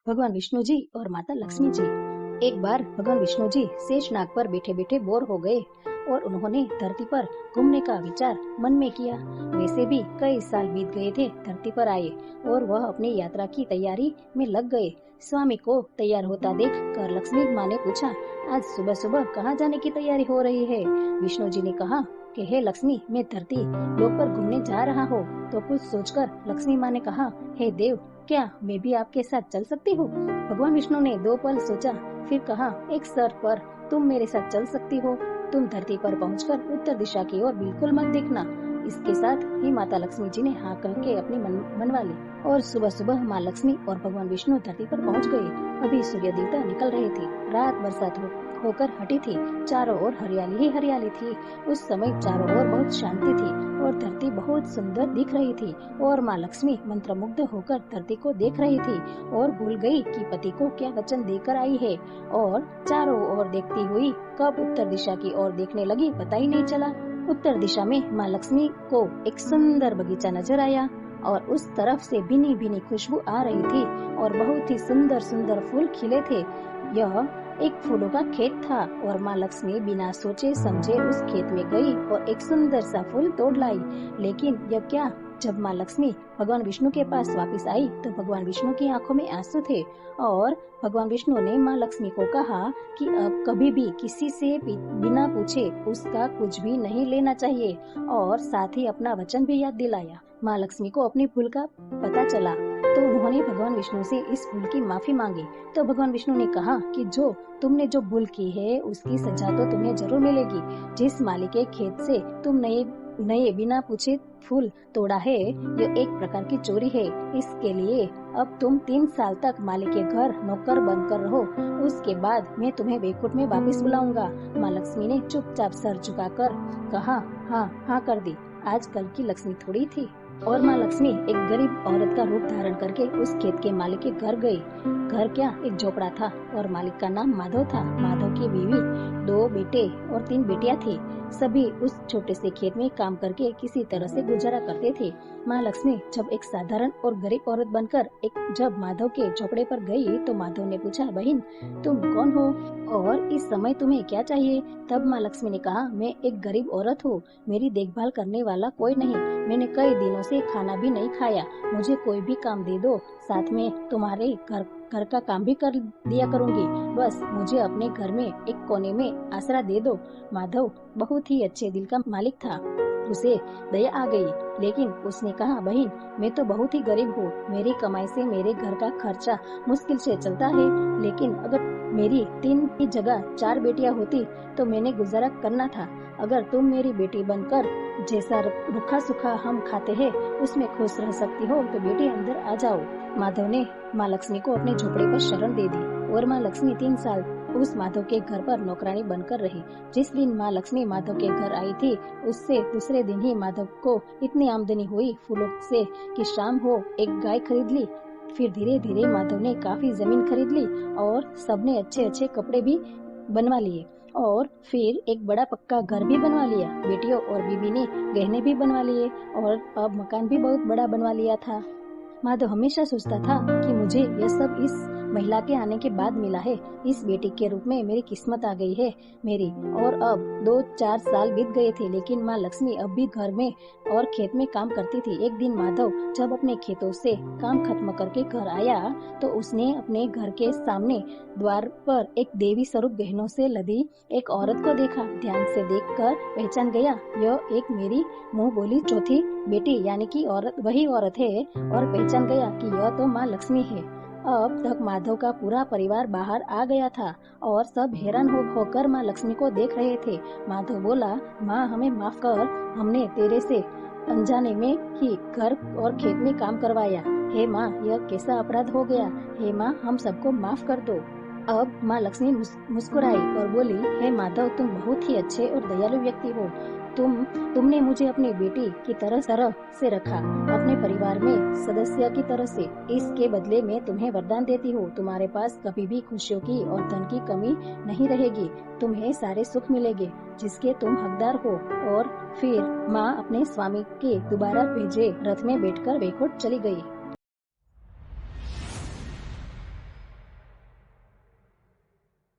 भगवान विष्णु जी और माता लक्ष्मी जी। एक बार भगवान विष्णु जी शेषनाग पर बैठे बैठे बोर हो गए और उन्होंने धरती पर घूमने का विचार मन में किया। वैसे भी कई साल बीत गए थे धरती पर आए और वह अपनी यात्रा की तैयारी में लग गए। स्वामी को तैयार होता देख कर लक्ष्मी माँ ने पूछा, आज सुबह सुबह कहाँ जाने की तैयारी हो रही है? विष्णु जी ने कहा कि हे लक्ष्मी, मैं धरती लोक पर घूमने जा रहा हूँ। तो कुछ सोचकर लक्ष्मी माँ ने कहा, हे देव, क्या मैं भी आपके साथ चल सकती हूँ? भगवान विष्णु ने 2 पल सोचा, फिर कहा, एक शर्त पर तुम मेरे साथ चल सकती हो। तुम धरती पर पहुंचकर उत्तर दिशा की ओर बिल्कुल मत देखना। इसके साथ ही माता लक्ष्मी जी ने हाँ कह के अपनी मनवा ली और सुबह सुबह माँ लक्ष्मी और भगवान विष्णु धरती पर पहुंच गए। अभी सूर्य देवता निकल रहे थे। रात बरसात होकर हटी थी। चारों ओर हरियाली ही हरियाली थी। उस समय चारों ओर बहुत शांति थी और धरती बहुत सुंदर दिख रही थी और माँ लक्ष्मी मंत्रमुग्ध होकर धरती को देख रही थी और भूल गई कि पति को क्या वचन देकर आई है और चारों ओर देखती हुई कब उत्तर दिशा की ओर देखने लगी पता ही नहीं चला। उत्तर दिशा में माँ लक्ष्मी को एक सुंदर बगीचा नजर आया और उस तरफ से भीनी भीनी खुशबू आ रही थी और बहुत ही सुंदर सुंदर फूल खिले थे। यह एक फूलों का खेत था और माँ लक्ष्मी बिना सोचे समझे उस खेत में गई और एक सुंदर सा फूल तोड़ लाई। लेकिन यह क्या, जब माँ लक्ष्मी भगवान विष्णु के पास वापस आई तो भगवान विष्णु की आंखों में आंसू थे और भगवान विष्णु ने माँ लक्ष्मी को कहा कि अब कभी भी किसी से बिना पूछे उसका कुछ भी नहीं लेना चाहिए और साथ ही अपना वचन भी याद दिलाया। माँ लक्ष्मी को अपनी भूल का पता चला तो उन्होंने भगवान विष्णु से इस भूल की माफी मांगी। तो भगवान विष्णु ने कहा कि तुमने जो भूल की है उसकी सजा तो तुम्हें जरूर मिलेगी। जिस माली के खेत से तुम नए बिना पूछे फूल तोड़ा है, यह एक प्रकार की चोरी है। इसके लिए अब तुम 3 साल तक माली के घर नौकर बनकर रहो। उसके बाद मैं तुम्हें बैकुंठ में वापस बुलाऊंगा। माँ लक्ष्मी ने चुपचाप सर झुकाकर कहा, हाँ कर दी। आजकल की लक्ष्मी थोड़ी थी। और माँ लक्ष्मी एक गरीब औरत का रूप धारण करके उस खेत के मालिक के घर गई। घर क्या, एक झोपड़ा था और मालिक का नाम माधव था। माधव की बीवी, 2 बेटे और 3 बेटियां थी। सभी उस छोटे से खेत में काम करके किसी तरह से गुजारा करते थे। माँ लक्ष्मी जब एक साधारण और गरीब औरत बनकर जब माधव के झोपड़े पर गई तो माधव ने पूछा, बहन तुम कौन हो और इस समय तुम्हें क्या चाहिए? तब माँ लक्ष्मी ने कहा, मैं एक गरीब औरत हूँ, मेरी देखभाल करने वाला कोई नहीं, मैंने कई दिनों से खाना भी नहीं खाया, मुझे कोई भी काम दे दो, साथ में तुम्हारे घर का काम भी कर दिया करूंगी, बस मुझे अपने घर में एक कोने में आसरा दे दो। माधव बहुत ही अच्छे दिल का मालिक था। उसे दया आ गई, लेकिन उसने कहा, बहन मैं तो बहुत ही गरीब हूँ, मेरी कमाई से मेरे घर का खर्चा मुश्किल से चलता है, लेकिन अगर मेरी 3 की जगह 4 बेटियां होती तो मैंने गुजारा करना था। अगर तुम मेरी बेटी बनकर जैसा रूखा सूखा हम खाते हैं उसमें खुश रह सकती हो तो बेटी अंदर आ जाओ। माधव ने माँ लक्ष्मी को अपने झोपड़े पर शरण दे दी और माँ लक्ष्मी 3 साल उस माधव के घर पर नौकरानी बनकर रही। जिस दिन माँ लक्ष्मी माधव के घर आई थी उससे दूसरे दिन ही माधव को इतनी आमदनी हुई फूलों से कि शाम हो एक गाय खरीद ली। फिर धीरे धीरे माधव ने काफी जमीन खरीद ली और सबने अच्छे अच्छे कपड़े भी बनवा लिए और फिर एक बड़ा पक्का घर भी बनवा लिया। बेटियों और बीबी ने गहने भी बनवा लिए और अब मकान भी बहुत बड़ा बनवा लिया था। माधव हमेशा सोचता था कि मुझे यह सब इस महिला के आने के बाद मिला है। इस बेटी के रूप में मेरी किस्मत आ गई है मेरी। और अब 2-4 साल बीत गए थे, लेकिन माँ लक्ष्मी अब भी घर में और खेत में काम करती थी। एक दिन माधव जब अपने खेतों से काम खत्म करके घर आया तो उसने अपने घर के सामने द्वार पर एक देवी स्वरूप गहनों से लदी एक औरत को देखा। ध्यान से देखकर पहचान गया, यह एक मेरी मुँह बोली चौथी बेटी यानी कि वही औरत है और पहचान गया कि यह तो माँ लक्ष्मी है। अब तक माधव का पूरा परिवार बाहर आ गया था और सब हैरान होकर माँ लक्ष्मी को देख रहे थे। माधव बोला, माँ हमें माफ कर, हमने तेरे से अनजाने में ही घर और खेत में काम करवाया। हे माँ, यह कैसा अपराध हो गया? हे माँ, हम सबको माफ कर दो। अब माँ लक्ष्मी मुस्कुराई और बोली, हे माधव, तुम बहुत ही अच्छे और दयालु व्यक्ति हो। तुमने मुझे अपनी बेटी की तरह से रखा, अपने परिवार में सदस्य की तरह से। इसके बदले में तुम्हें वरदान देती हूँ, तुम्हारे पास कभी भी खुशियों की और धन की कमी नहीं रहेगी। तुम्हें सारे सुख मिलेंगे जिसके तुम हकदार हो। और फिर माँ अपने स्वामी के दोबारा भेजे रथ में बैठकर बैकुंठ चली गई।